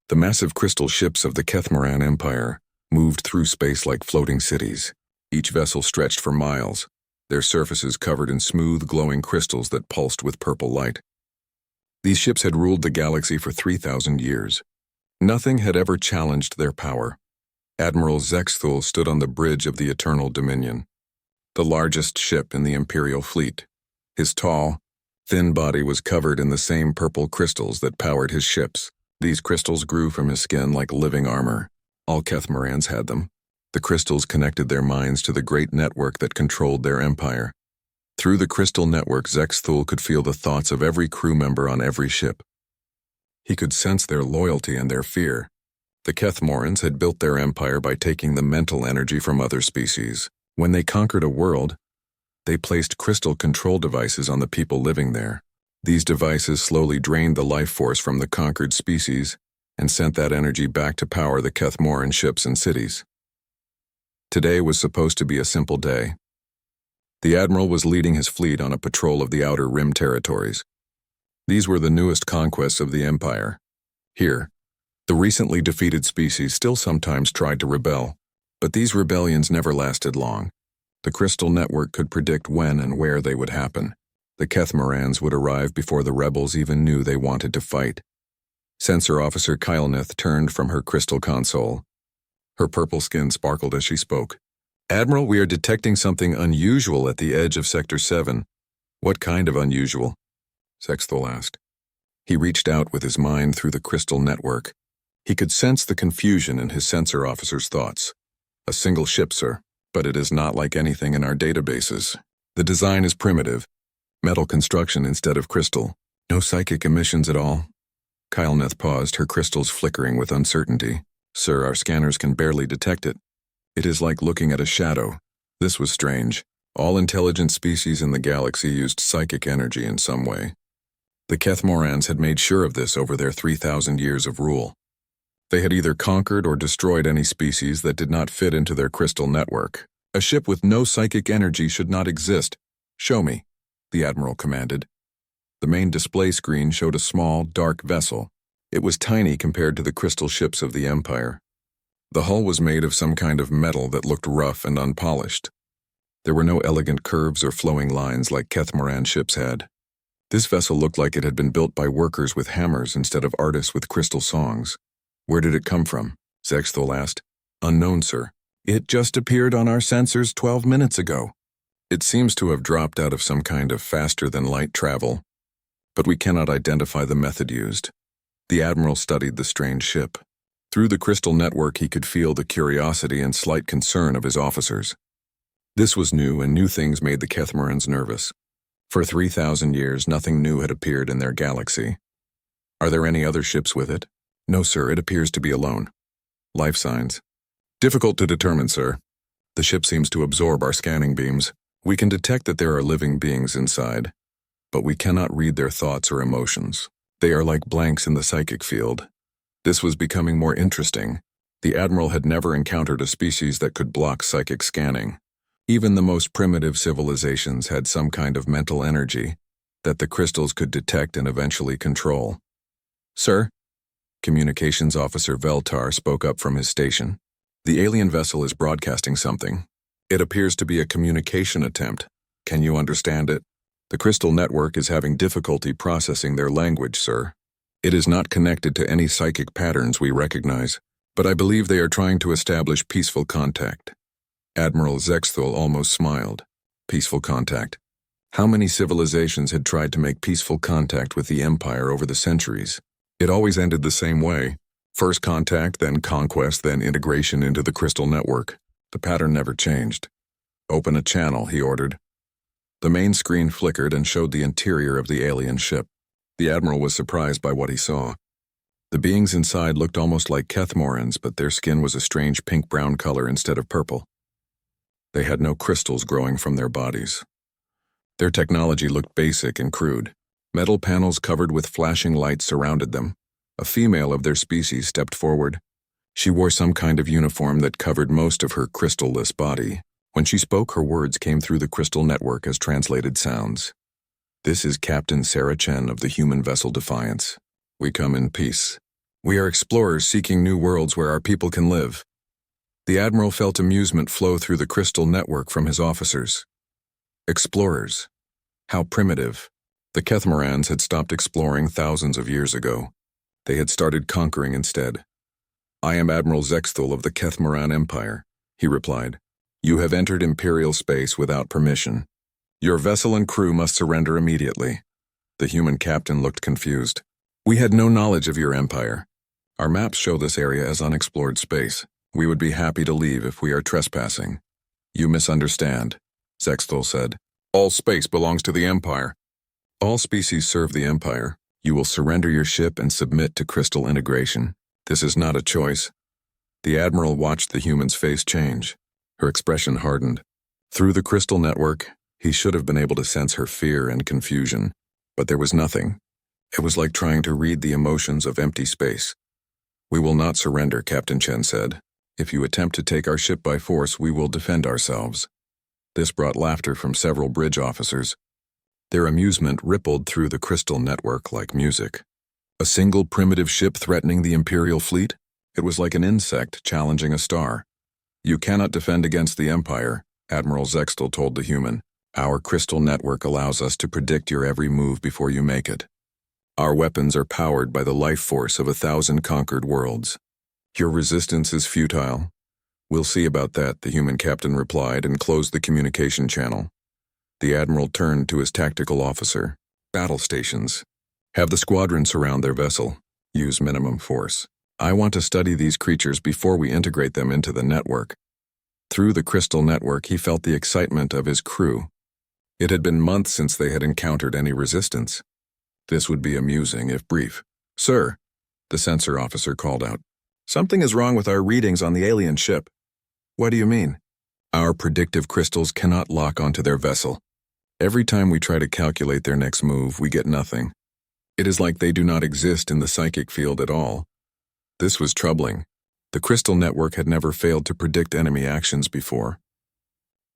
The massive crystal ships of the Kethmoran Empire moved through space like floating cities. Each vessel stretched for miles, their surfaces covered in smooth, glowing crystals that pulsed with purple light. These ships had ruled the galaxy for 3,000 years. Nothing had ever challenged their power. Admiral Zexthul stood on the bridge of the Eternal Dominion, the largest ship in the Imperial fleet. His tall, thin body was covered in the same purple crystals that powered his ships. These crystals grew from his skin like living armor. All Kethmorans had them. The crystals connected their minds to the great network that controlled their empire. Through the crystal network, Zexthul could feel the thoughts of every crew member on every ship. He could sense their loyalty and their fear. The Kethmorans had built their empire by taking the mental energy from other species. When they conquered a world, they placed crystal control devices on the people living there. These devices slowly drained the life force from the conquered species and sent that energy back to power the Kethmoran ships and cities. Today was supposed to be a simple day. The admiral was leading his fleet on a patrol of the Outer Rim territories. These were the newest conquests of the Empire. Here, the recently defeated species still sometimes tried to rebel, but these rebellions never lasted long. The crystal network could predict when and where they would happen. The Kethmorans would arrive before the rebels even knew they wanted to fight. Sensor Officer Kylnith turned from her crystal console. Her purple skin sparkled as she spoke. "Admiral, we are detecting something unusual at the edge of Sector 7. What kind of unusual?" Zexthul asked. He reached out with his mind through the crystal network. He could sense the confusion in his sensor officer's thoughts. "A single ship, sir, but it is not like anything in our databases. The design is primitive, metal construction instead of crystal. No psychic emissions at all." Kylnith paused, her crystals flickering with uncertainty. "Sir, our scanners can barely detect it. It is like looking at a shadow." This was strange. All intelligent species in the galaxy used psychic energy in some way. The Kethmorans had made sure of this over their 3,000 years of rule. They had either conquered or destroyed any species that did not fit into their crystal network. "A ship with no psychic energy should not exist. Show me," the admiral commanded. The main display screen showed a small, dark vessel. It was tiny compared to the crystal ships of the Empire. The hull was made of some kind of metal that looked rough and unpolished. There were no elegant curves or flowing lines like Kethmoran ships had. This vessel looked like it had been built by workers with hammers instead of artists with crystal songs. "Where did it come from?" Zexthul asked. "Unknown, sir. It just appeared on our sensors 12 minutes ago. It seems to have dropped out of some kind of faster-than-light travel, but we cannot identify the method used." The admiral studied the strange ship. Through the crystal network, he could feel the curiosity and slight concern of his officers. This was new, and new things made the Kethmorans nervous. For 3,000 years, nothing new had appeared in their galaxy. "Are there any other ships with it?" "No, sir, it appears to be alone." "Life signs?" "Difficult to determine, sir. The ship seems to absorb our scanning beams. We can detect that there are living beings inside, but we cannot read their thoughts or emotions. They are like blanks in the psychic field." This was becoming more interesting. The admiral had never encountered a species that could block psychic scanning. Even the most primitive civilizations had some kind of mental energy that the crystals could detect and eventually control. "Sir?" Communications Officer Veltar spoke up from his station. "The alien vessel is broadcasting something. It appears to be a communication attempt. Can you understand it?" "The crystal network is having difficulty processing their language, sir. It is not connected to any psychic patterns we recognize, but I believe they are trying to establish peaceful contact." Admiral Zexthul almost smiled. Peaceful contact. How many civilizations had tried to make peaceful contact with the Empire over the centuries? It always ended the same way. First contact, then conquest, then integration into the crystal network. The pattern never changed. "Open a channel," he ordered. The main screen flickered and showed the interior of the alien ship. The admiral was surprised by what he saw. The beings inside looked almost like Kethmorans, but their skin was a strange pink-brown color instead of purple. They had no crystals growing from their bodies. Their technology looked basic and crude. Metal panels covered with flashing lights surrounded them. A female of their species stepped forward. She wore some kind of uniform that covered most of her crystal-less body. When she spoke, her words came through the crystal network as translated sounds. "This is Captain Sarah Chen of the human vessel Defiance. We come in peace. We are explorers seeking new worlds where our people can live. The Admiral felt amusement flow through the crystal network from his officers. Explorers. How primitive. The Kethmarans had stopped exploring thousands of years ago. They had started conquering instead. I am Admiral Zexthul of the Kethmaran Empire, he replied. You have entered Imperial space without permission. Your vessel and crew must surrender immediately. The human captain looked confused. We had no knowledge of your empire. Our maps show this area as unexplored space. We would be happy to leave if we are trespassing. You misunderstand, Zexthul said. All space belongs to the Empire. All species serve the Empire. You will surrender your ship and submit to crystal integration. This is not a choice. The Admiral watched the human's face change. Her expression hardened. Through the crystal network, he should have been able to sense her fear and confusion. But there was nothing. It was like trying to read the emotions of empty space. We will not surrender, Captain Chen said. If you attempt to take our ship by force, we will defend ourselves. This brought laughter from several bridge officers. Their amusement rippled through the crystal network like music. A single primitive ship threatening the Imperial fleet? It was like an insect challenging a star. You cannot defend against the Empire, Admiral Zexthul told the human. Our crystal network allows us to predict your every move before you make it. Our weapons are powered by the life force of 1,000 conquered worlds. Your resistance is futile. We'll see about that, the human captain replied and closed the communication channel. The Admiral turned to his tactical officer. Battle stations. Have the squadron surround their vessel. Use minimum force. I want to study these creatures before we integrate them into the network. Through the crystal network, he felt the excitement of his crew. It had been months since they had encountered any resistance. This would be amusing if brief. Sir, the sensor officer called out. Something is wrong with our readings on the alien ship. What do you mean? Our predictive crystals cannot lock onto their vessel. Every time we try to calculate their next move, we get nothing. It is like they do not exist in the psychic field at all. This was troubling. The crystal network had never failed to predict enemy actions before.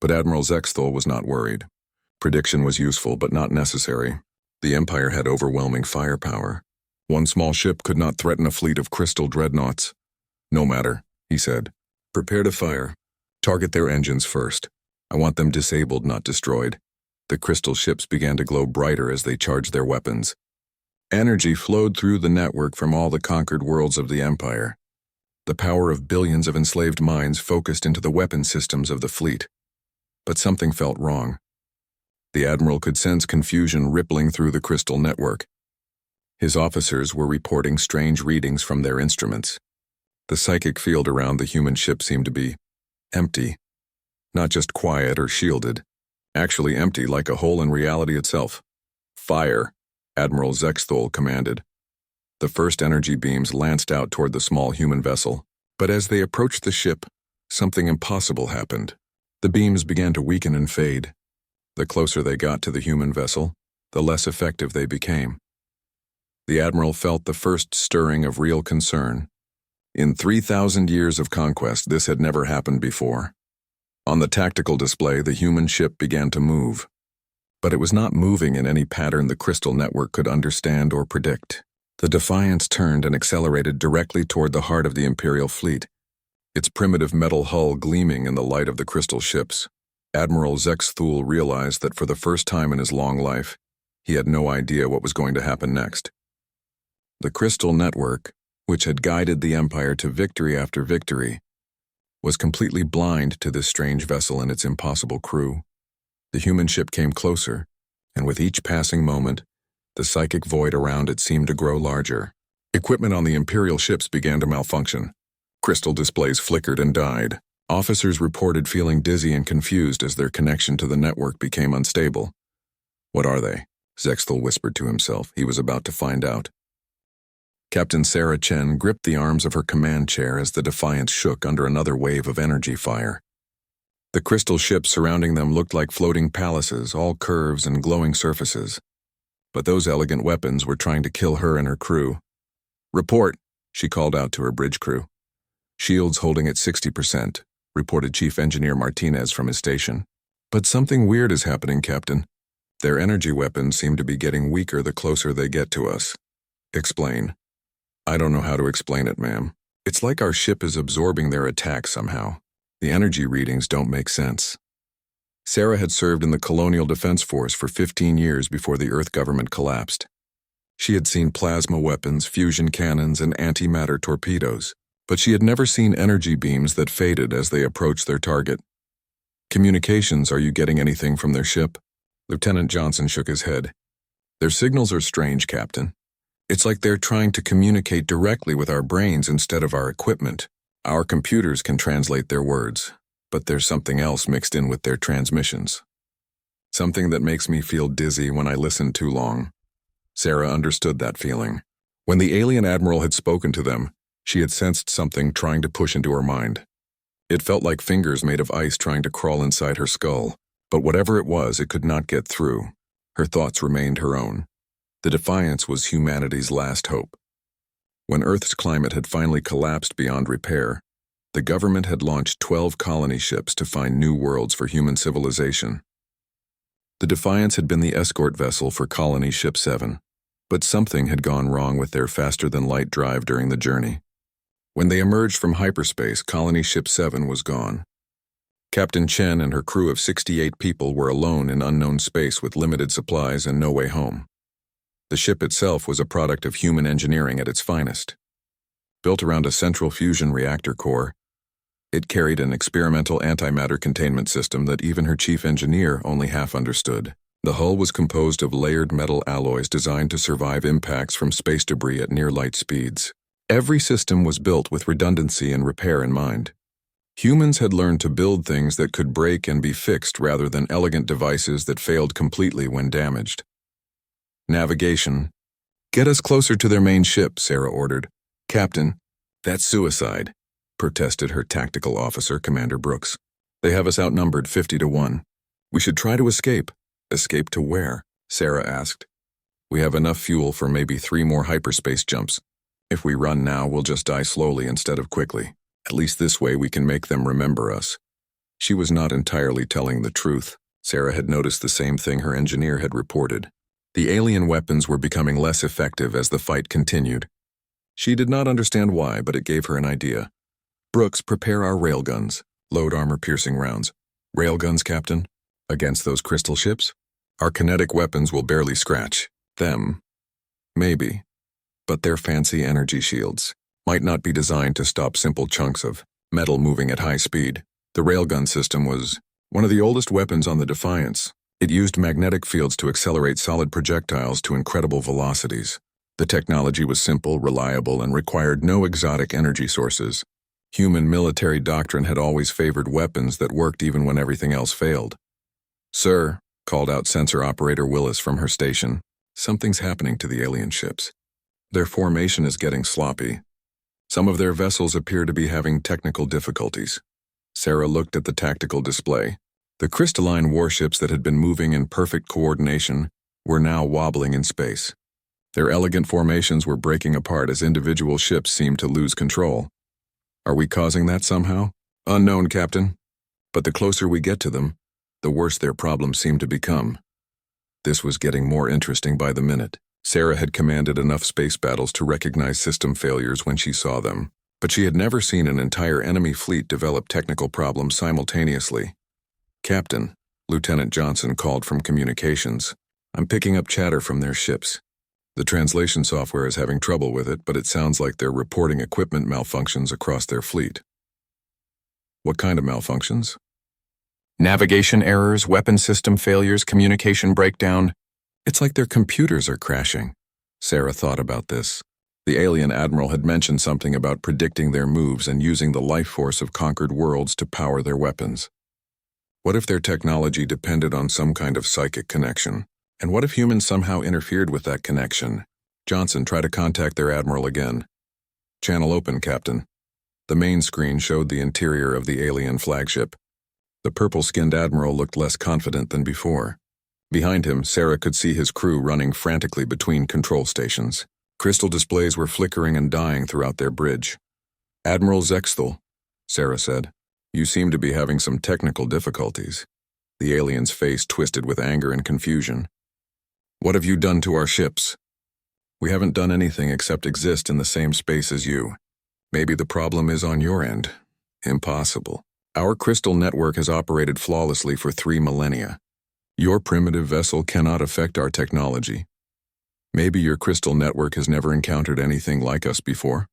But Admiral Zexthul was not worried. Prediction was useful but not necessary. The Empire had overwhelming firepower. One small ship could not threaten a fleet of crystal dreadnoughts. No matter, he said. Prepare to fire. Target their engines first. I want them disabled, not destroyed. The crystal ships began to glow brighter as they charged their weapons. Energy flowed through the network from all the conquered worlds of the Empire. The power of billions of enslaved minds focused into the weapon systems of the fleet. But something felt wrong. The Admiral could sense confusion rippling through the crystal network. His officers were reporting strange readings from their instruments. The psychic field around the human ship seemed to be empty. Not just quiet or shielded. Actually empty, like a hole in reality itself. Fire, Admiral Zexthul commanded. The first energy beams lanced out toward the small human vessel. But as they approached the ship, something impossible happened. The beams began to weaken and fade. The closer they got to the human vessel, the less effective they became. The Admiral felt the first stirring of real concern. In 3,000 years of conquest, this had never happened before. On the tactical display, the human ship began to move. But it was not moving in any pattern the crystal network could understand or predict. The Defiance turned and accelerated directly toward the heart of the Imperial fleet, its primitive metal hull gleaming in the light of the crystal ships. Admiral Zexthul realized that for the first time in his long life, he had no idea what was going to happen next. The crystal network, which had guided the Empire to victory after victory, was completely blind to this strange vessel and its impossible crew. The human ship came closer, and with each passing moment, the psychic void around it seemed to grow larger. Equipment on the Imperial ships began to malfunction. Crystal displays flickered and died. Officers reported feeling dizzy and confused as their connection to the network became unstable. What are they? Zexthul whispered to himself. He was about to find out. Captain Sarah Chen gripped the arms of her command chair as the Defiance shook under another wave of energy fire. The crystal ships surrounding them looked like floating palaces, all curves and glowing surfaces. But those elegant weapons were trying to kill her and her crew. Report, she called out to her bridge crew. Shields holding at 60%, reported Chief Engineer Martinez from his station. But something weird is happening, Captain. Their energy weapons seem to be getting weaker the closer they get to us. Explain. I don't know how to explain it, ma'am. It's like our ship is absorbing their attack somehow. The energy readings don't make sense. Sarah had served in the Colonial Defense Force for 15 years before the Earth government collapsed. She had seen plasma weapons, fusion cannons, and antimatter torpedoes, but she had never seen energy beams that faded as they approached their target. Communications, are you getting anything from their ship? Lieutenant Johnson shook his head. Their signals are strange, Captain. It's like they're trying to communicate directly with our brains instead of our equipment. Our computers can translate their words, but there's something else mixed in with their transmissions. Something that makes me feel dizzy when I listen too long. Sarah understood that feeling. When the alien admiral had spoken to them, she had sensed something trying to push into her mind. It felt like fingers made of ice trying to crawl inside her skull, but whatever it was, it could not get through. Her thoughts remained her own. The Defiance was humanity's last hope. When Earth's climate had finally collapsed beyond repair, the government had launched 12 colony ships to find new worlds for human civilization. The Defiance had been the escort vessel for Colony Ship 7, but something had gone wrong with their faster-than-light drive during the journey. When they emerged from hyperspace, Colony Ship 7 was gone. Captain Chen and her crew of 68 people were alone in unknown space with limited supplies and no way home. The ship itself was a product of human engineering at its finest. Built around a central fusion reactor core, it carried an experimental antimatter containment system that even her chief engineer only half understood. The hull was composed of layered metal alloys designed to survive impacts from space debris at near light speeds. Every system was built with redundancy and repair in mind. Humans had learned to build things that could break and be fixed rather than elegant devices that failed completely when damaged. Navigation. Get us closer to their main ship, Sarah ordered. Captain, that's suicide, protested her tactical officer, Commander Brooks. They have us outnumbered 50-1. We should try to escape. Escape to where? Sarah asked. We have enough fuel for maybe 3 more hyperspace jumps. If we run now, we'll just die slowly instead of quickly. At least this way we can make them remember us. She was not entirely telling the truth. Sarah had noticed the same thing her engineer had reported. The alien weapons were becoming less effective as the fight continued. She did not understand why, but it gave her an idea. Brooks, prepare our railguns. Load armor-piercing rounds. Railguns, Captain? Against those crystal ships? Our kinetic weapons will barely scratch them. Maybe. But their fancy energy shields might not be designed to stop simple chunks of metal moving at high speed. The railgun system was one of the oldest weapons on the Defiance. It used magnetic fields to accelerate solid projectiles to incredible velocities. The technology was simple, reliable, and required no exotic energy sources. Human military doctrine had always favored weapons that worked even when everything else failed. Sir, called out sensor operator Willis from her station, something's happening to the alien ships. Their formation is getting sloppy. Some of their vessels appear to be having technical difficulties. Sarah looked at the tactical display. The crystalline warships that had been moving in perfect coordination were now wobbling in space. Their elegant formations were breaking apart as individual ships seemed to lose control. Are we causing that somehow? Unknown, Captain. But the closer we get to them, the worse their problems seem to become. This was getting more interesting by the minute. Sarah had commanded enough space battles to recognize system failures when she saw them, but she had never seen an entire enemy fleet develop technical problems simultaneously. Captain, Lieutenant Johnson called from communications. I'm picking up chatter from their ships. The translation software is having trouble with it, but it sounds like they're reporting equipment malfunctions across their fleet. What kind of malfunctions? Navigation errors, weapon system failures, communication breakdown. It's like their computers are crashing. Sarah thought about this. The alien admiral had mentioned something about predicting their moves and using the life force of conquered worlds to power their weapons. What if their technology depended on some kind of psychic connection? And what if humans somehow interfered with that connection? Johnson, try to contact their admiral again. Channel open, Captain. The main screen showed the interior of the alien flagship. The purple-skinned admiral looked less confident than before. Behind him, Sarah could see his crew running frantically between control stations. Crystal displays were flickering and dying throughout their bridge. Admiral Zexthal, Sarah said, you seem to be having some technical difficulties. The alien's face twisted with anger and confusion. What have you done to our ships? We haven't done anything except exist in the same space as you. Maybe the problem is on your end. Impossible. Our crystal network has operated flawlessly for 3 millennia. Your primitive vessel cannot affect our technology. Maybe your crystal network has never encountered anything like us before,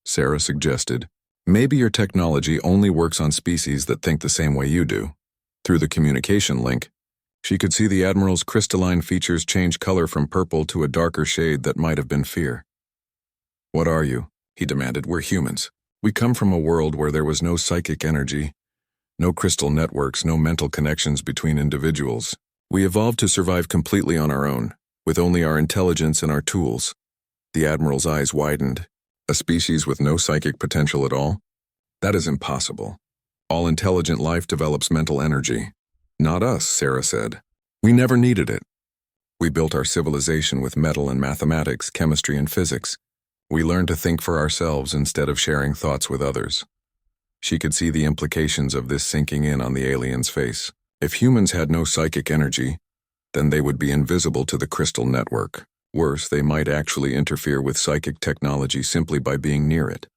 Sarah suggested. Maybe your technology only works on species that think the same way you do. Through the communication link, she could see the Admiral's crystalline features change color from purple to a darker shade that might have been fear. What are you? He demanded. We're humans. We come from a world where there was no psychic energy, no crystal networks, no mental connections between individuals. We evolved to survive completely on our own, with only our intelligence and our tools. The Admiral's eyes widened. A species with no psychic potential at all? That is impossible. All intelligent life develops mental energy. Not us, Sarah said. We never needed it. We built our civilization with metal and mathematics, chemistry and physics. We learned to think for ourselves instead of sharing thoughts with others. She could see the implications of this sinking in on the alien's face. If humans had no psychic energy, then they would be invisible to the crystal network. Worse, they might actually interfere with psychic technology simply by being near it.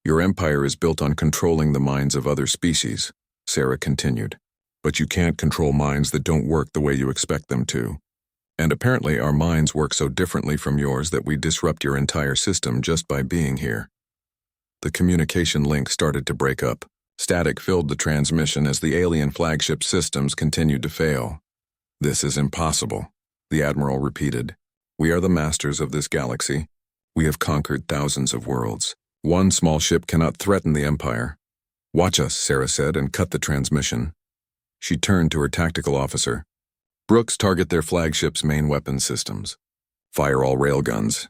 Your empire is built on controlling the minds of other species, Sarah continued. But you can't control minds that don't work the way you expect them to. And apparently our minds work so differently from yours that we disrupt your entire system just by being here. The communication link started to break up. Static filled the transmission as the alien flagship systems continued to fail. This is impossible, the Admiral repeated. We are the masters of this galaxy. We have conquered thousands of worlds. One small ship cannot threaten the Empire. Watch us, Sarah said, and cut the transmission. She turned to her tactical officer. Brooks, target their flagship's main weapon systems. Fire all railguns.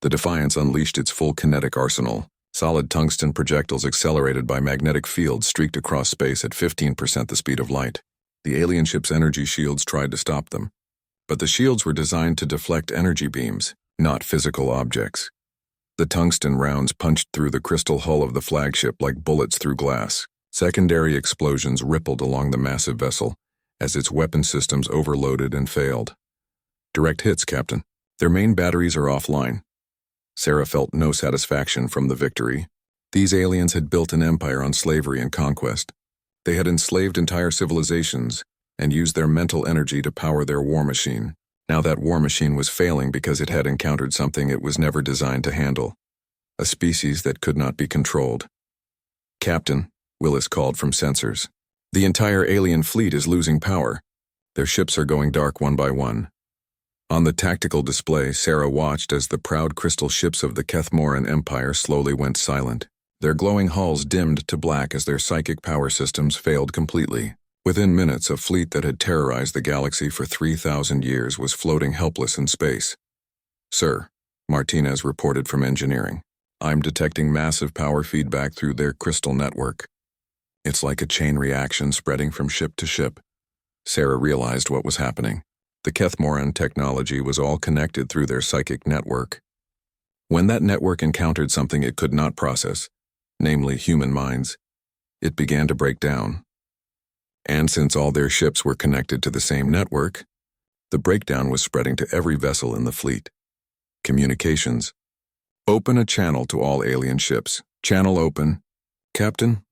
The Defiance unleashed its full kinetic arsenal. Solid tungsten projectiles accelerated by magnetic fields streaked across space at 15% the speed of light. The alien ship's energy shields tried to stop them. But the shields were designed to deflect energy beams, not physical objects. The tungsten rounds punched through the crystal hull of the flagship like bullets through glass. Secondary explosions rippled along the massive vessel as its weapon systems overloaded and failed. Direct hits, Captain. Their main batteries are offline. Sarah felt no satisfaction from the victory. These aliens had built an empire on slavery and conquest. They had enslaved entire civilizations and used their mental energy to power their war machine. Now that war machine was failing because it had encountered something it was never designed to handle. A species that could not be controlled. Captain, Willis called from sensors. The entire alien fleet is losing power. Their ships are going dark one by one. On the tactical display, Sarah watched as the proud crystal ships of the Kethmoran Empire slowly went silent. Their glowing hulls dimmed to black as their psychic power systems failed completely. Within minutes, a fleet that had terrorized the galaxy for 3,000 years was floating helpless in space. Sir, Martinez reported from engineering. I'm detecting massive power feedback through their crystal network. It's like a chain reaction spreading from ship to ship. Sarah realized what was happening. The Kethmoran technology was all connected through their psychic network. When that network encountered something it could not process, namely human minds, it began to break down. And since all their ships were connected to the same network, the breakdown was spreading to every vessel in the fleet. Communications. Open a channel to all alien ships. Channel open. Captain,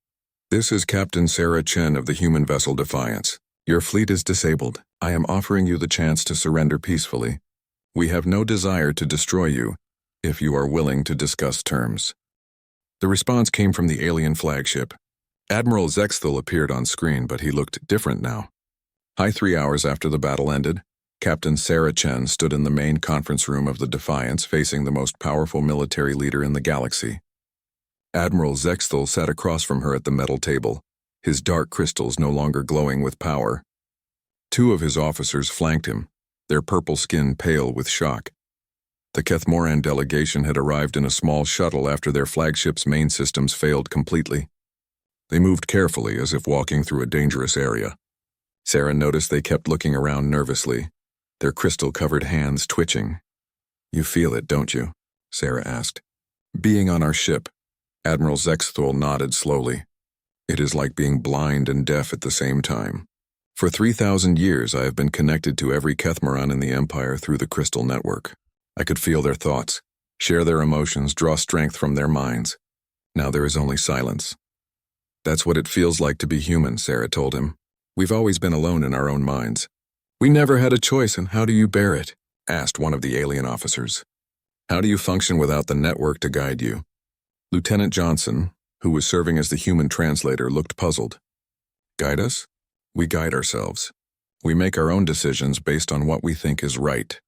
this is Captain Sarah Chen of the human vessel Defiance. Your fleet is disabled. I am offering you the chance to surrender peacefully. We have no desire to destroy you, if you are willing to discuss terms. The response came from the alien flagship. Admiral Zexthal appeared on screen, but he looked different now. 3 hours after the battle ended, Captain Sarah Chen stood in the main conference room of the Defiance facing the most powerful military leader in the galaxy. Admiral Zexthal sat across from her at the metal table, his dark crystals no longer glowing with power. 2 of his officers flanked him, their purple skin pale with shock. The Kethmoran delegation had arrived in a small shuttle after their flagship's main systems failed completely. They moved carefully as if walking through a dangerous area. Sarah noticed they kept looking around nervously, their crystal-covered hands twitching. You feel it, don't you? Sarah asked. Being on our ship, Admiral Zexthal nodded slowly. It is like being blind and deaf at the same time. For 3,000 years I have been connected to every Kethmoran in the Empire through the crystal network. I could feel their thoughts, share their emotions, draw strength from their minds. Now there is only silence. That's what it feels like to be human, Sarah told him. We've always been alone in our own minds. We never had a choice, and how do you bear it? Asked one of the alien officers. How do you function without the network to guide you? Lieutenant Johnson, who was serving as the human translator, looked puzzled. Guide us? We guide ourselves. We make our own decisions based on what we think is right.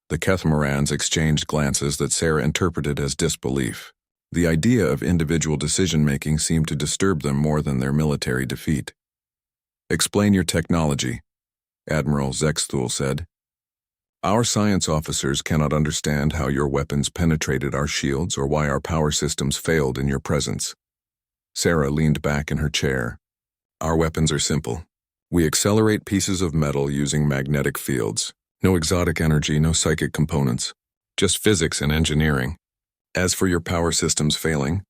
The Kethmarans exchanged glances that Sarah interpreted as disbelief. The idea of individual decision-making seemed to disturb them more than their military defeat. Explain your technology, Admiral Zexthul said. Our science officers cannot understand how your weapons penetrated our shields or why our power systems failed in your presence. Sarah leaned back in her chair. Our weapons are simple. We accelerate pieces of metal using magnetic fields. No exotic energy, no psychic components. Just physics and engineering. As for your power systems failing,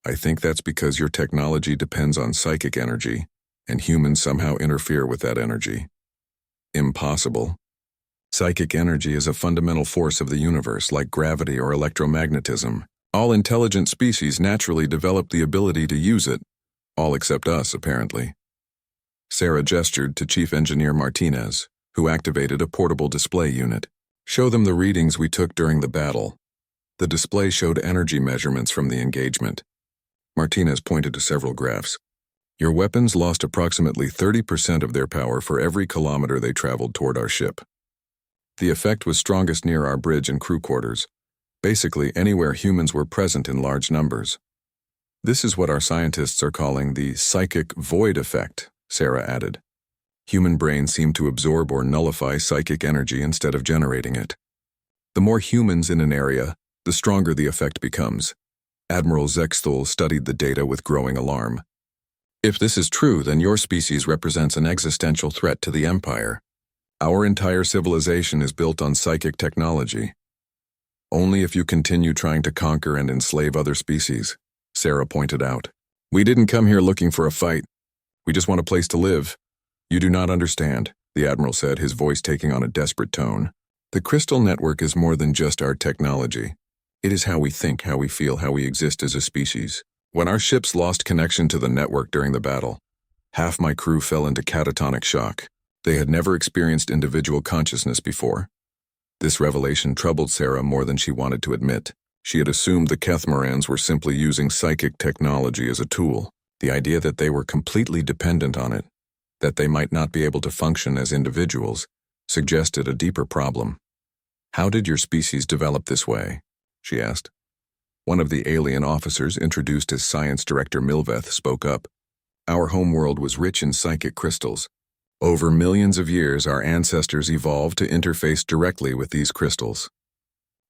I think that's because your technology depends on psychic energy, and humans somehow interfere with that energy. Impossible. Psychic energy is a fundamental force of the universe, like gravity or electromagnetism. All intelligent species naturally develop the ability to use it. All except us, apparently. Sarah gestured to Chief Engineer Martinez, who activated a portable display unit. Show them the readings we took during the battle. The display showed energy measurements from the engagement. Martinez pointed to several graphs. Your weapons lost approximately 30% of their power for every kilometer they traveled toward our ship. The effect was strongest near our bridge and crew quarters, basically anywhere humans were present in large numbers. This is what our scientists are calling the psychic void effect, Sarah added. Human brains seem to absorb or nullify psychic energy instead of generating it. The more humans in an area, the stronger the effect becomes. Admiral Zexthul studied the data with growing alarm. If this is true, then your species represents an existential threat to the Empire. Our entire civilization is built on psychic technology. Only if you continue trying to conquer and enslave other species, Sarah pointed out. We didn't come here looking for a fight. We just want a place to live. You do not understand, the Admiral said, his voice taking on a desperate tone. The Crystal Network is more than just our technology. It is how we think, how we feel, how we exist as a species. When our ships lost connection to the network during the battle, half my crew fell into catatonic shock. They had never experienced individual consciousness before. This revelation troubled Sarah more than she wanted to admit. She had assumed the Kethmarans were simply using psychic technology as a tool. The idea that they were completely dependent on it, that they might not be able to function as individuals, suggested a deeper problem. How did your species develop this way? She asked. One of the alien officers, introduced as Science Director Milveth, spoke up. Our homeworld was rich in psychic crystals. Over millions of years, our ancestors evolved to interface directly with these crystals.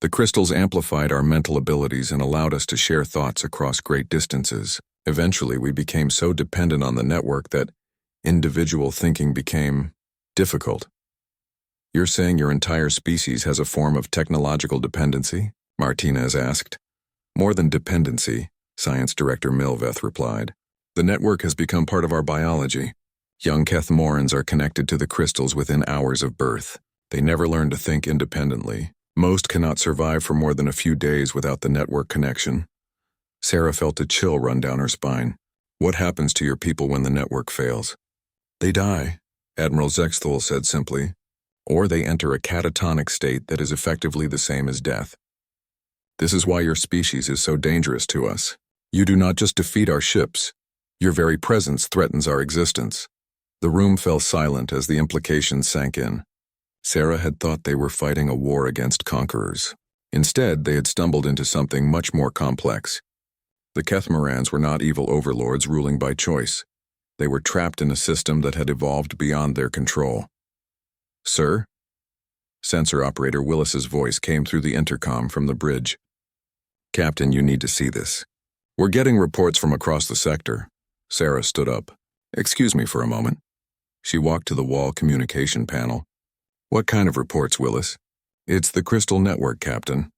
The crystals amplified our mental abilities and allowed us to share thoughts across great distances. Eventually, we became so dependent on the network that individual thinking became difficult. You're saying your entire species has a form of technological dependency? Martinez asked. More than dependency, Science Director Milveth replied. The network has become part of our biology. Young Kethmorans are connected to the crystals within hours of birth. They never learn to think independently. Most cannot survive for more than a few days without the network connection. Sarah felt a chill run down her spine. What happens to your people when the network fails? They die, Admiral Zexthul said simply. Or they enter a catatonic state that is effectively the same as death. This is why your species is so dangerous to us. You do not just defeat our ships. Your very presence threatens our existence. The room fell silent as the implications sank in. Sarah had thought they were fighting a war against conquerors. Instead, they had stumbled into something much more complex. The Kethmarans were not evil overlords ruling by choice. They were trapped in a system that had evolved beyond their control. Sir? Sensor operator Willis's voice came through the intercom from the bridge. Captain, you need to see this. We're getting reports from across the sector. Sarah stood up. Excuse me for a moment. She walked to the wall communication panel. What kind of reports, Willis? It's the Crystal Network, Captain.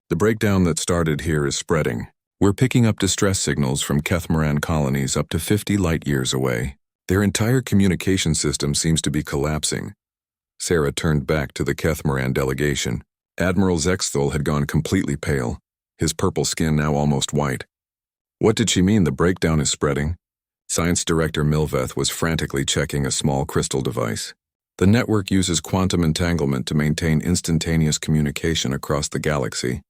The breakdown that started here is spreading. We're picking up distress signals from Kethmaran colonies up to 50 light-years away. Their entire communication system seems to be collapsing. Sarah turned back to the Kethmaran delegation. Admiral Zexthul had gone completely pale, his purple skin now almost white. What did she mean the breakdown is spreading? Science Director Milveth was frantically checking a small crystal device. The network uses quantum entanglement to maintain instantaneous communication across the galaxy.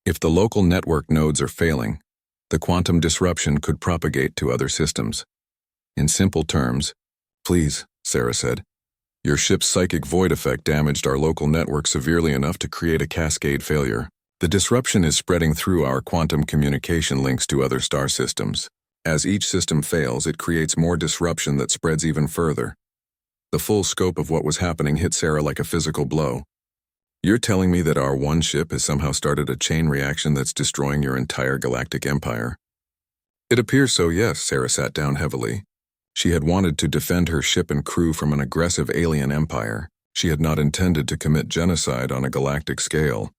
If the local network nodes are failing, the quantum disruption could propagate to other systems. In simple terms, please, Sarah said, your ship's psychic void effect damaged our local network severely enough to create a cascade failure. The disruption is spreading through our quantum communication links to other star systems. As each system fails, it creates more disruption that spreads even further. The full scope of what was happening hit Sarah like a physical blow. You're telling me that our one ship has somehow started a chain reaction that's destroying your entire galactic empire? It appears so, yes, Sarah sat down heavily. She had wanted to defend her ship and crew from an aggressive alien empire. She had not intended to commit genocide on a galactic scale.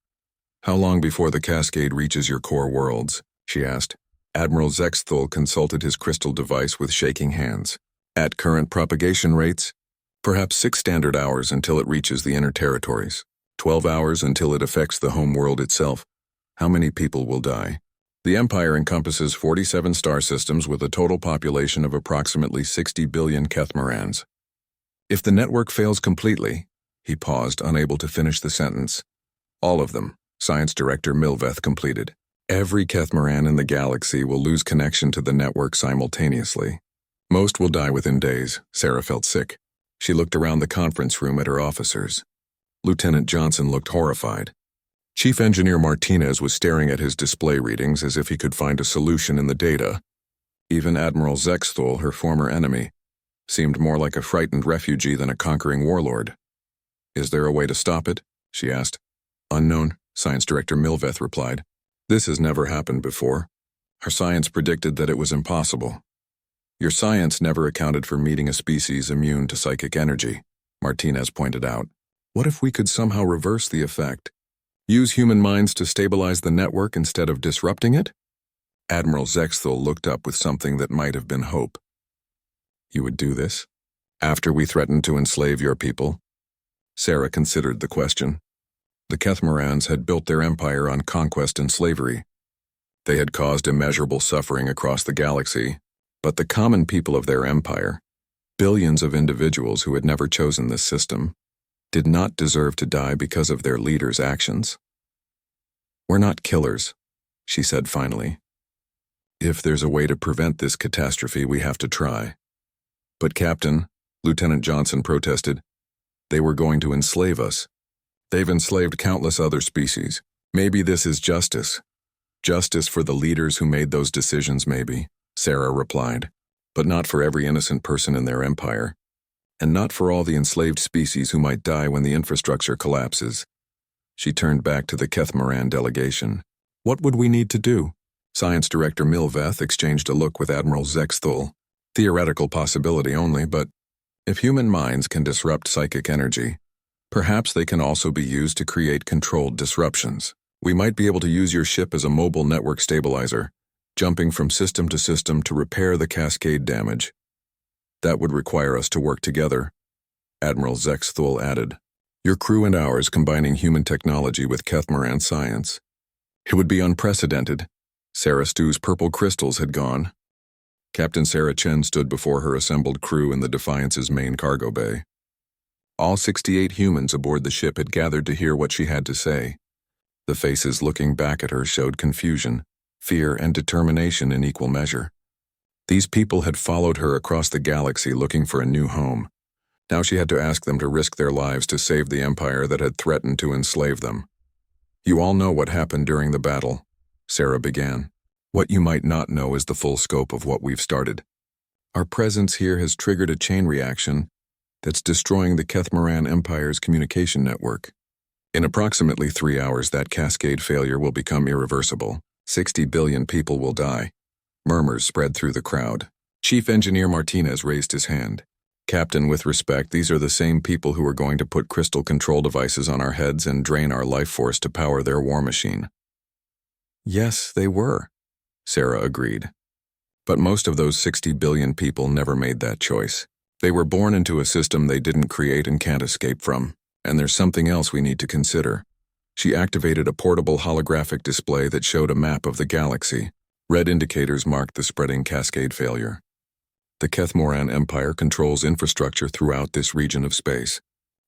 How long before the cascade reaches your core worlds? She asked. Admiral Zexthul consulted his crystal device with shaking hands. At current propagation rates, perhaps 6 standard hours until it reaches the inner territories. 12 hours until it affects the home world itself. How many people will die? The Empire encompasses 47 star systems with a total population of approximately 60 billion Kethmarans. If the network fails completely, he paused, unable to finish the sentence. All of them, Science Director Milveth completed. Every Kethmaran in the galaxy will lose connection to the network simultaneously. Most will die within days. Sarah felt sick. She looked around the conference room at her officers. Lieutenant Johnson looked horrified. Chief Engineer Martinez was staring at his display readings as if he could find a solution in the data. Even Admiral Zexthul, her former enemy, seemed more like a frightened refugee than a conquering warlord. Is there a way to stop it? She asked. Unknown, Science Director Milveth replied. This has never happened before. Our science predicted that it was impossible. Your science never accounted for meeting a species immune to psychic energy, Martinez pointed out. What if we could somehow reverse the effect? Use human minds to stabilize the network instead of disrupting it? Admiral Zexthul looked up with something that might have been hope. You would do this? After we threatened to enslave your people? Sarah considered the question. The Kethmarans had built their empire on conquest and slavery. They had caused immeasurable suffering across the galaxy, but the common people of their empire, billions of individuals who had never chosen this system, did not deserve to die because of their leaders' actions. We're not killers, she said finally. If there's a way to prevent this catastrophe, we have to try. But Captain, Lieutenant Johnson protested, they were going to enslave us. They've enslaved countless other species. Maybe this is justice. Justice for the leaders who made those decisions, maybe, Sarah replied, but not for every innocent person in their empire. And not for all the enslaved species who might die when the infrastructure collapses. She turned back to the Kethmaran delegation. What would we need to do? Science Director Milveth exchanged a look with Admiral Zexthul. Theoretical possibility only, but if human minds can disrupt psychic energy, perhaps they can also be used to create controlled disruptions. We might be able to use your ship as a mobile network stabilizer, jumping from system to system to repair the cascade damage. That would require us to work together, Admiral Zexthul added. Your crew and ours combining human technology with Kethmaran science. It would be unprecedented. Sarah Stu's purple crystals had gone. Captain Sarah Chen stood before her assembled crew in the Defiance's main cargo bay. All 68 humans aboard the ship had gathered to hear what she had to say. The faces looking back at her showed confusion, fear, and determination in equal measure. These people had followed her across the galaxy looking for a new home. Now she had to ask them to risk their lives to save the empire that had threatened to enslave them. You all know what happened during the battle, Sarah began. What you might not know is the full scope of what we've started. Our presence here has triggered a chain reaction that's destroying the Kethmaran Empire's communication network. In approximately 3 hours, that cascade failure will become irreversible. 60 billion people will die. Murmurs spread through the crowd. Chief Engineer Martinez raised his hand. Captain, with respect, these are the same people who are going to put crystal control devices on our heads and drain our life force to power their war machine. Yes, they were, Sarah agreed. But most of those 60 billion people never made that choice. They were born into a system they didn't create and can't escape from. And there's something else we need to consider. She activated a portable holographic display that showed a map of the galaxy. Red indicators marked the spreading cascade failure. The Kethmoran Empire controls infrastructure throughout this region of space.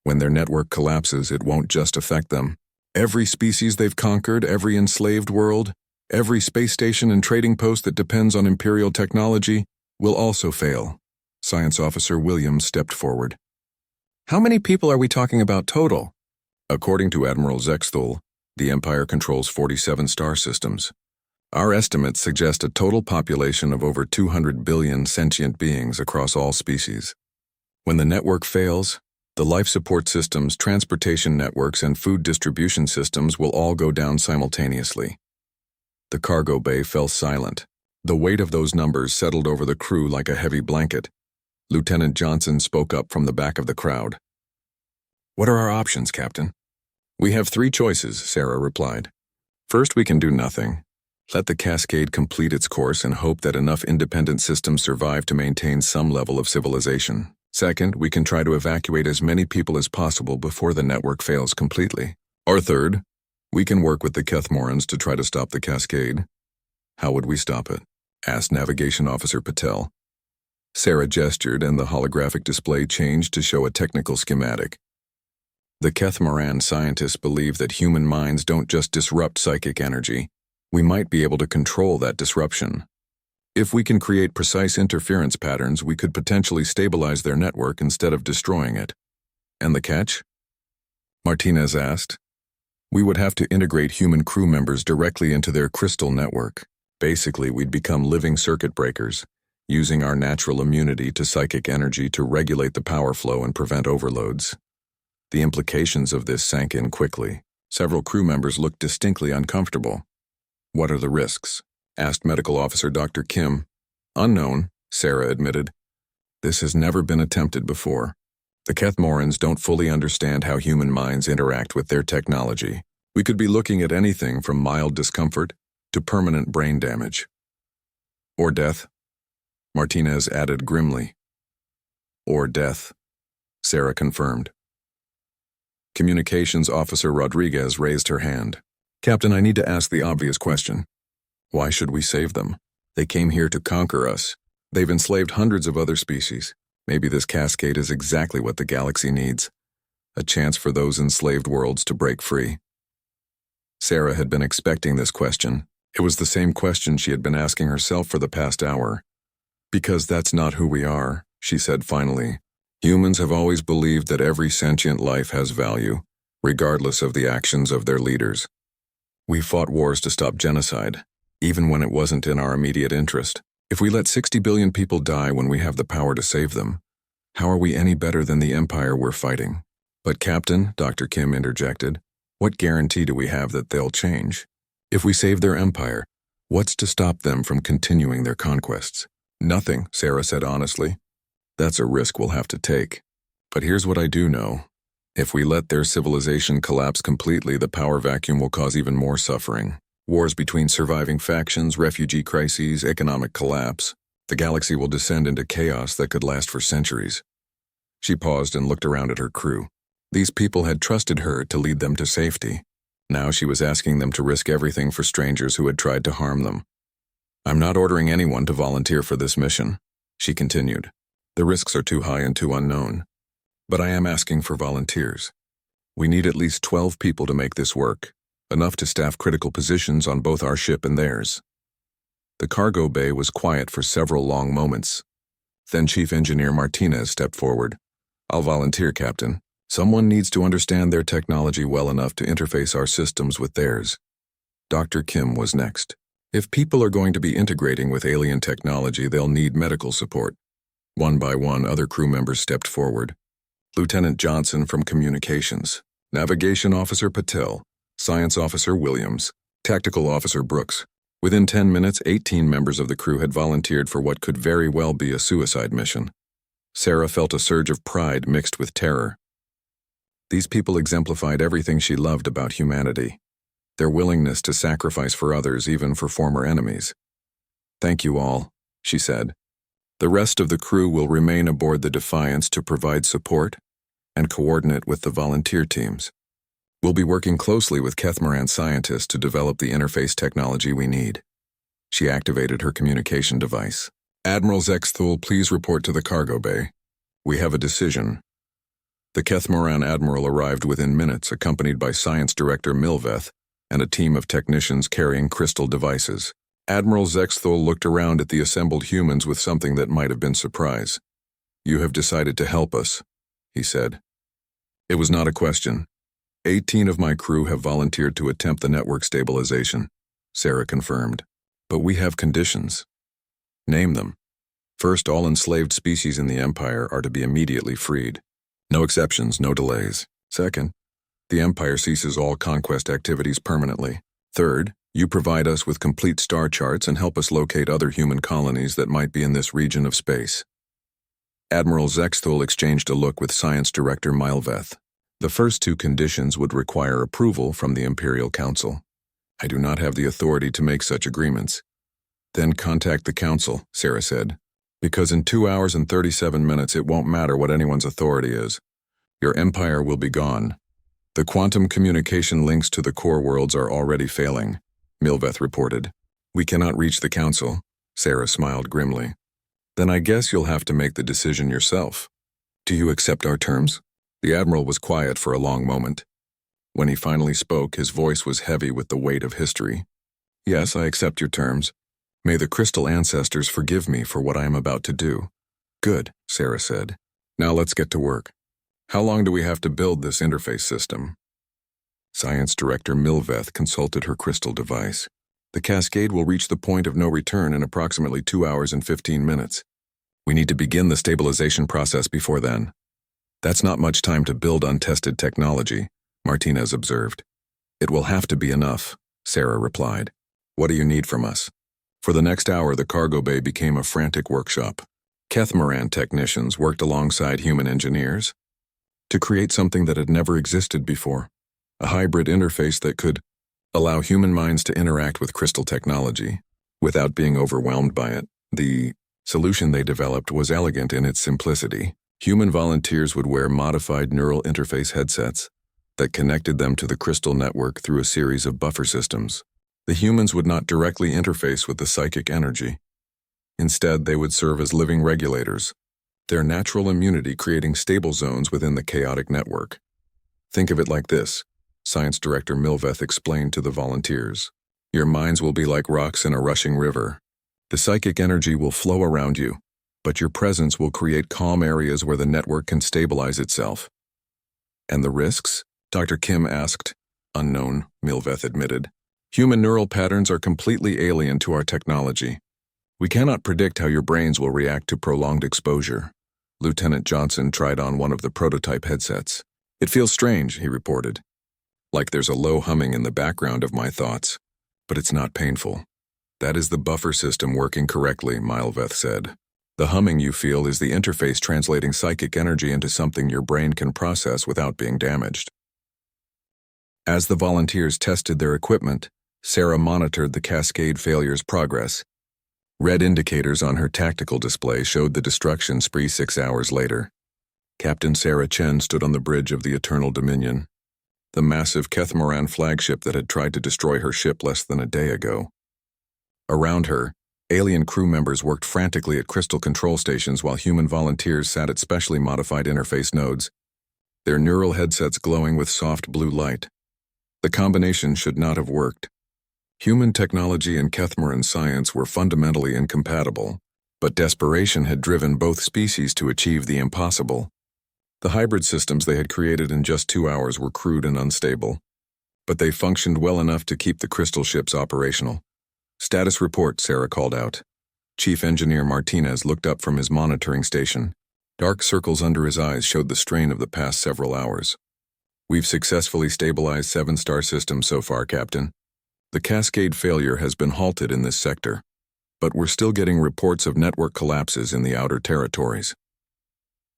When their network collapses, it won't just affect them. Every species they've conquered, every enslaved world, every space station and trading post that depends on Imperial technology will also fail. Science Officer Williams stepped forward. How many people are we talking about total? According to Admiral Zexthul, the Empire controls 47 star systems. Our estimates suggest a total population of over 200 billion sentient beings across all species. When the network fails, the life support systems, transportation networks, and food distribution systems will all go down simultaneously. The cargo bay fell silent. The weight of those numbers settled over the crew like a heavy blanket. Lieutenant Johnson spoke up from the back of the crowd. What are our options, Captain? We have 3 choices, Sarah replied. First, we can do nothing. Let the cascade complete its course and hope that enough independent systems survive to maintain some level of civilization. Second, we can try to evacuate as many people as possible before the network fails completely. Or third, we can work with the Kethmorans to try to stop the cascade. How would we stop it? Asked Navigation Officer Patel. Sarah gestured and the holographic display changed to show a technical schematic. The Kethmoran scientists believe that human minds don't just disrupt psychic energy. We might be able to control that disruption. If we can create precise interference patterns, we could potentially stabilize their network instead of destroying it. And the catch? Martinez asked. We would have to integrate human crew members directly into their crystal network. Basically, we'd become living circuit breakers, using our natural immunity to psychic energy to regulate the power flow and prevent overloads. The implications of this sank in quickly. Several crew members looked distinctly uncomfortable. What are the risks? Asked Medical Officer Dr. Kim. Unknown, Sarah admitted. This has never been attempted before. The Kethmorans don't fully understand how human minds interact with their technology. We could be looking at anything from mild discomfort to permanent brain damage. Or death, Martinez added grimly. Or death, Sarah confirmed. Communications Officer Rodriguez raised her hand. Captain, I need to ask the obvious question. Why should we save them? They came here to conquer us. They've enslaved hundreds of other species. Maybe this cascade is exactly what the galaxy needs. A chance for those enslaved worlds to break free. Sarah had been expecting this question. It was the same question she had been asking herself for the past hour. Because that's not who we are, she said finally. Humans have always believed that every sentient life has value, regardless of the actions of their leaders. We fought wars to stop genocide, even when it wasn't in our immediate interest. If we let 60 billion people die when we have the power to save them, how are we any better than the empire we're fighting? But Captain, Dr. Kim interjected, what guarantee do we have that they'll change? If we save their empire, what's to stop them from continuing their conquests? Nothing, Sarah said honestly. That's a risk we'll have to take. But here's what I do know. If we let their civilization collapse completely, the power vacuum will cause even more suffering. Wars between surviving factions, refugee crises, economic collapse. The galaxy will descend into chaos that could last for centuries. She paused and looked around at her crew. These people had trusted her to lead them to safety. Now she was asking them to risk everything for strangers who had tried to harm them. I'm not ordering anyone to volunteer for this mission, she continued. The risks are too high and too unknown. But I am asking for volunteers. We need at least 12 people to make this work, enough to staff critical positions on both our ship and theirs. The cargo bay was quiet for several long moments. Then Chief Engineer Martinez stepped forward. I'll volunteer, Captain. Someone needs to understand their technology well enough to interface our systems with theirs. Dr. Kim was next. If people are going to be integrating with alien technology, they'll need medical support. One by one, other crew members stepped forward. Lieutenant Johnson from Communications, Navigation Officer Patel, Science Officer Williams, Tactical Officer Brooks. Within 10 minutes, 18 members of the crew had volunteered for what could very well be a suicide mission. Sarah felt a surge of pride mixed with terror. These people exemplified everything she loved about humanity, their willingness to sacrifice for others, even for former enemies. Thank you all, she said. The rest of the crew will remain aboard the Defiance to provide support and coordinate with the volunteer teams. We'll be working closely with Kethmaran scientists to develop the interface technology we need. She activated her communication device. Admiral Zexthul, please report to the cargo bay. We have a decision. The Kethmaran admiral arrived within minutes, accompanied by Science Director Milveth and a team of technicians carrying crystal devices. Admiral Zexthul looked around at the assembled humans with something that might have been surprise. You have decided to help us, he said. It was not a question. 18 of my crew have volunteered to attempt the network stabilization, Sarah confirmed. But we have conditions. Name them. First, all enslaved species in the Empire are to be immediately freed. No exceptions, no delays. Second, the Empire ceases all conquest activities permanently. Third, you provide us with complete star charts and help us locate other human colonies that might be in this region of space. Admiral Zexthul exchanged a look with Science Director Milveth. The first two conditions would require approval from the Imperial Council. I do not have the authority to make such agreements. Then contact the Council, Sarah said, because in 2 hours and 37 minutes it won't matter what anyone's authority is. Your empire will be gone. The quantum communication links to the core worlds are already failing, Milveth reported. We cannot reach the Council, Sarah smiled grimly. Then I guess you'll have to make the decision yourself. Do you accept our terms? The Admiral was quiet for a long moment. When he finally spoke, his voice was heavy with the weight of history. Yes, I accept your terms. May the crystal ancestors forgive me for what I am about to do. Good, Sarah said. Now let's get to work. How long do we have to build this interface system? Science Director Milveth consulted her crystal device. The cascade will reach the point of no return in approximately 2 hours and 15 minutes. We need to begin the stabilization process before then. That's not much time to build untested technology, Martinez observed. It will have to be enough, Sarah replied. What do you need from us? For the next hour, the cargo bay became a frantic workshop. Kethmaran technicians worked alongside human engineers to create something that had never existed before, a hybrid interface that could allow human minds to interact with crystal technology without being overwhelmed by it. The solution they developed was elegant in its simplicity. Human volunteers would wear modified neural interface headsets that connected them to the crystal network through a series of buffer systems. The humans would not directly interface with the psychic energy. Instead, they would serve as living regulators, their natural immunity creating stable zones within the chaotic network. Think of it like this, Science Director Milveth explained to the volunteers. Your minds will be like rocks in a rushing river. The psychic energy will flow around you, but your presence will create calm areas where the network can stabilize itself. And the risks? Dr. Kim asked. Unknown, Milveth admitted. Human neural patterns are completely alien to our technology. We cannot predict how your brains will react to prolonged exposure. Lieutenant Johnson tried on one of the prototype headsets. It feels strange, he reported. Like there's a low humming in the background of my thoughts. But it's not painful. That is the buffer system working correctly, Milveth said. The humming you feel is the interface translating psychic energy into something your brain can process without being damaged. As the volunteers tested their equipment, Sarah monitored the cascade failure's progress. Red indicators on her tactical display showed the destruction spree 6 hours later. Captain Sarah Chen stood on the bridge of the Eternal Dominion, the massive Kethmaran flagship that had tried to destroy her ship less than a day ago. Around her, alien crew members worked frantically at crystal control stations while human volunteers sat at specially modified interface nodes, their neural headsets glowing with soft blue light. The combination should not have worked. Human technology and Kethmaran science were fundamentally incompatible, but desperation had driven both species to achieve the impossible. The hybrid systems they had created in just 2 hours were crude and unstable, but they functioned well enough to keep the crystal ships operational. Status report, Sarah called out. Chief Engineer Martinez looked up from his monitoring station. Dark circles under his eyes showed the strain of the past several hours. We've successfully stabilized 7 star systems so far, Captain. The cascade failure has been halted in this sector, but we're still getting reports of network collapses in the outer territories.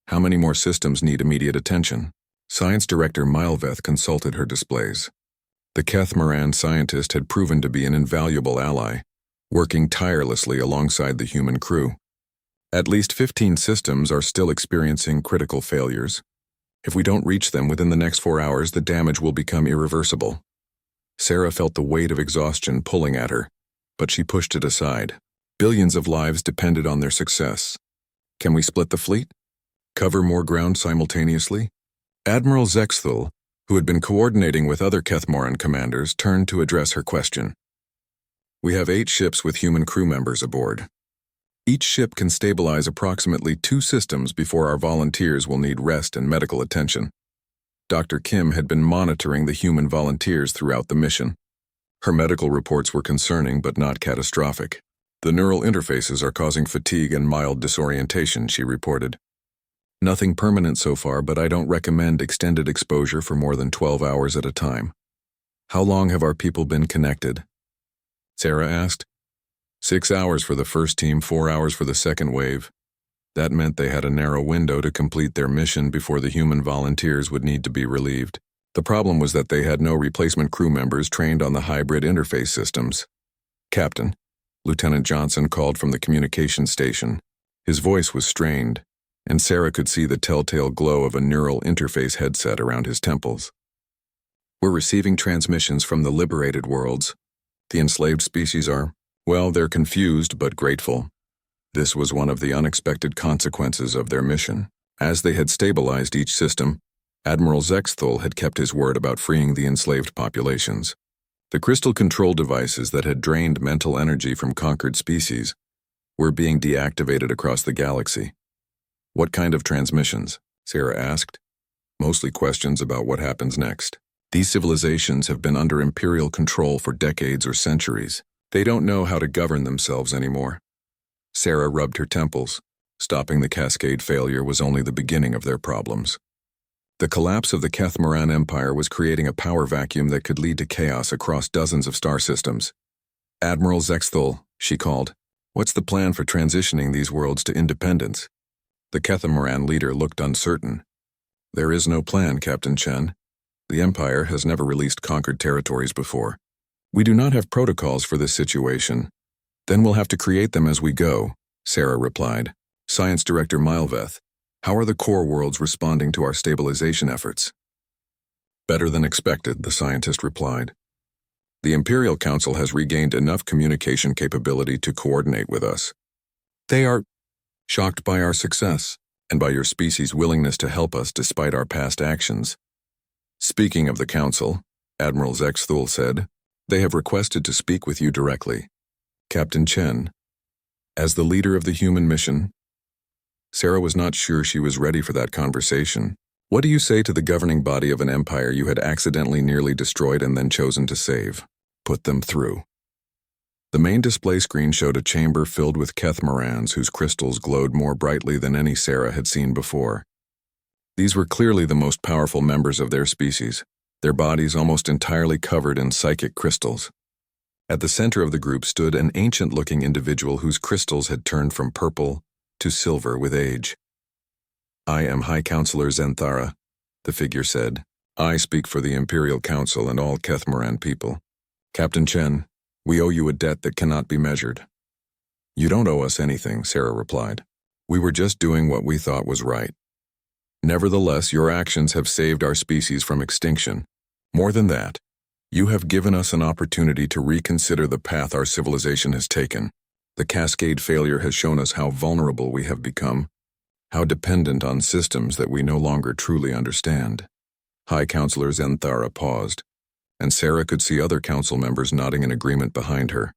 How many more systems need immediate attention? Science Director Milveth consulted her displays. The Kethmaran scientist had proven to be an invaluable ally, working tirelessly alongside the human crew. At least 15 systems are still experiencing critical failures, If we don't reach them within the next 4 hours, the damage will become irreversible. Sarah felt the weight of exhaustion pulling at her, but she pushed it aside. Billions of lives depended on their success. Can we split the fleet? Cover more ground simultaneously? Admiral Zexthul, who had been coordinating with other Kethmoran commanders, turned to address her question. We have 8 ships with human crew members aboard. Each ship can stabilize approximately 2 systems before our volunteers will need rest and medical attention. Dr. Kim had been monitoring the human volunteers throughout the mission. Her medical reports were concerning but not catastrophic. The neural interfaces are causing fatigue and mild disorientation, she reported. Nothing permanent so far, but I don't recommend extended exposure for more than 12 hours at a time. How long have our people been connected? Sarah asked. 6 hours for the first team, 4 hours for the second wave. That meant they had a narrow window to complete their mission before the human volunteers would need to be relieved. The problem was that they had no replacement crew members trained on the hybrid interface systems. Captain, Lieutenant Johnson called from the communication station. His voice was strained, and Sarah could see the telltale glow of a neural interface headset around his temples. We're receiving transmissions from the liberated worlds. The enslaved species are, well, they're confused but grateful. This was one of the unexpected consequences of their mission. As they had stabilized each system, Admiral Zexthul had kept his word about freeing the enslaved populations. The crystal control devices that had drained mental energy from conquered species were being deactivated across the galaxy. What kind of transmissions? Sarah asked. Mostly questions about what happens next. These civilizations have been under imperial control for decades or centuries. They don't know how to govern themselves anymore. Sarah rubbed her temples. Stopping the cascade failure was only the beginning of their problems. The collapse of the Kethmoran Empire was creating a power vacuum that could lead to chaos across dozens of star systems. Admiral Zexthul, she called. What's the plan for transitioning these worlds to independence? The Kethmoran leader looked uncertain. There is no plan, Captain Chen. The Empire has never released conquered territories before. We do not have protocols for this situation. Then we'll have to create them as we go, Sarah replied. Science Director Mileveth, how are the core worlds responding to our stabilization efforts? Better than expected, the scientist replied. The Imperial Council has regained enough communication capability to coordinate with us. They are shocked by our success and by your species' willingness to help us despite our past actions. Speaking of the Council, Admiral Zexthul said, they have requested to speak with you directly. Captain Chen, as the leader of the human mission, Sarah was not sure she was ready for that conversation. What do you say to the governing body of an empire you had accidentally nearly destroyed and then chosen to save? Put them through. The main display screen showed a chamber filled with Kethmorans whose crystals glowed more brightly than any Sarah had seen before. These were clearly the most powerful members of their species, their bodies almost entirely covered in psychic crystals. At the center of the group stood an ancient-looking individual whose crystals had turned from purple to silver with age. I am High Counselor Zenthara, the figure said. I speak for the Imperial Council and all Kethmoran people. Captain Chen, we owe you a debt that cannot be measured. You don't owe us anything, Sarah replied. We were just doing what we thought was right. Nevertheless, your actions have saved our species from extinction. More than that, you have given us an opportunity to reconsider the path our civilization has taken. The cascade failure has shown us how vulnerable we have become, how dependent on systems that we no longer truly understand. High Counselor Zenthara paused, and Sarah could see other council members nodding in agreement behind her.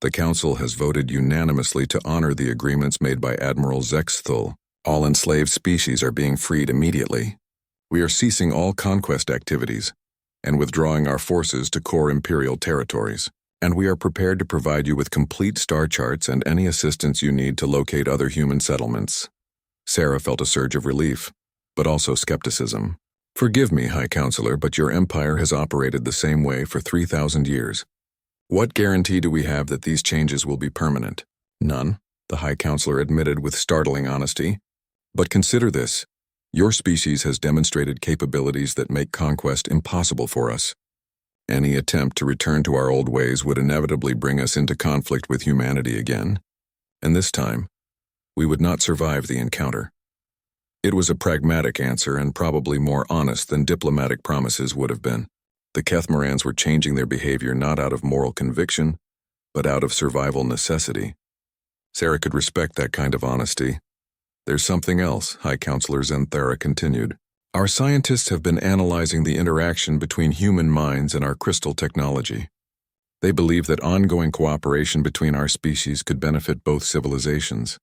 The council has voted unanimously to honor the agreements made by Admiral Zexthul. All enslaved species are being freed immediately. We are ceasing all conquest activities and withdrawing our forces to core imperial territories. And we are prepared to provide you with complete star charts and any assistance you need to locate other human settlements. Sarah felt a surge of relief, but also skepticism. Forgive me, High Counselor, but your empire has operated the same way for 3,000 years. What guarantee do we have that these changes will be permanent? None, the High Counselor admitted with startling honesty. But consider this. Your species has demonstrated capabilities that make conquest impossible for us. Any attempt to return to our old ways would inevitably bring us into conflict with humanity again. And this time, we would not survive the encounter. It was a pragmatic answer and probably more honest than diplomatic promises would have been. The Kethmarans were changing their behavior not out of moral conviction, but out of survival necessity. Sarah could respect that kind of honesty. There's something else, High Counselor Zenthara continued. Our scientists have been analyzing the interaction between human minds and our crystal technology. They believe that ongoing cooperation between our species could benefit both civilizations.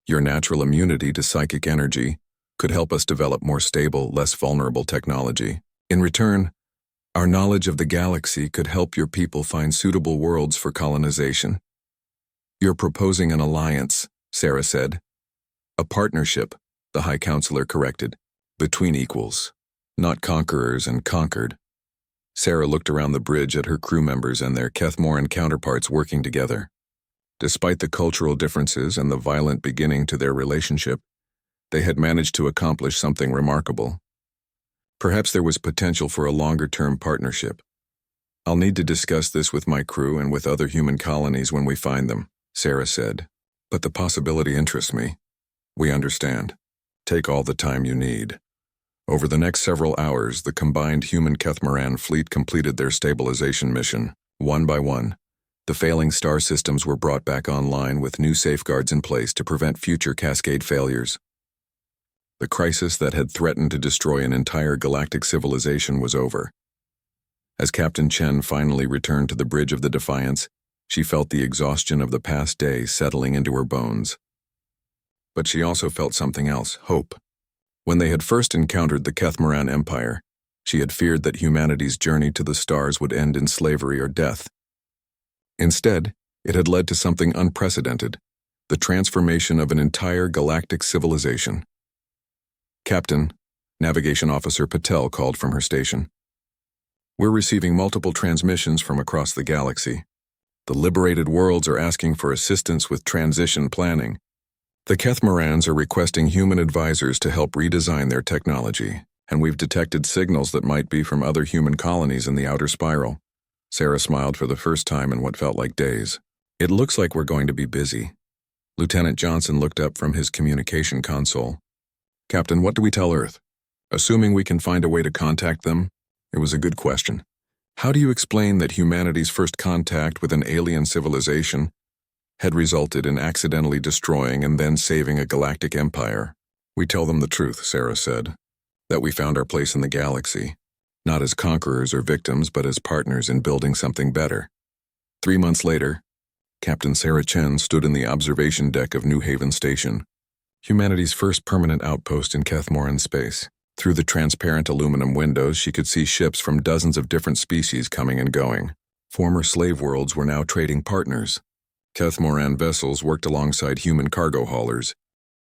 Your natural immunity to psychic energy could help us develop more stable, less vulnerable technology. In return, our knowledge of the galaxy could help your people find suitable worlds for colonization. You're proposing an alliance, Sarah said. A partnership, the High Counselor corrected, between equals, not conquerors and conquered. Sarah looked around the bridge at her crew members and their Kethmoran counterparts working together. Despite the cultural differences and the violent beginning to their relationship, they had managed to accomplish something remarkable. Perhaps there was potential for a longer-term partnership. I'll need to discuss this with my crew and with other human colonies when we find them, Sarah said. But the possibility interests me. We understand. Take all the time you need. Over the next several hours, the combined human Kethmaran fleet completed their stabilization mission. One by one, the failing star systems were brought back online with new safeguards in place to prevent future cascade failures. The crisis that had threatened to destroy an entire galactic civilization was over. As Captain Chen finally returned to the bridge of the Defiance, she felt the exhaustion of the past day settling into her bones. But she also felt something else, hope. When they had first encountered the Kethmaran Empire, she had feared that humanity's journey to the stars would end in slavery or death. Instead, it had led to something unprecedented, the transformation of an entire galactic civilization. Captain, Navigation Officer Patel called from her station. We're receiving multiple transmissions from across the galaxy. The liberated worlds are asking for assistance with transition planning. The Kethmarans are requesting human advisors to help redesign their technology, and we've detected signals that might be from other human colonies in the outer spiral. Sarah smiled for the first time in what felt like days. It looks like we're going to be busy. Lieutenant Johnson looked up from his communication console. Captain, what do we tell Earth? Assuming we can find a way to contact them, it was a good question. How do you explain that humanity's first contact with an alien civilization had resulted in accidentally destroying and then saving a galactic empire? We tell them the truth, Sarah said, that we found our place in the galaxy, not as conquerors or victims, but as partners in building something better. 3 months later, Captain Sarah Chen stood in the observation deck of New Haven Station, humanity's first permanent outpost in Kethmoran space. Through the transparent aluminum windows, she could see ships from dozens of different species coming and going. Former slave worlds were now trading partners. Kethmoran vessels worked alongside human cargo haulers,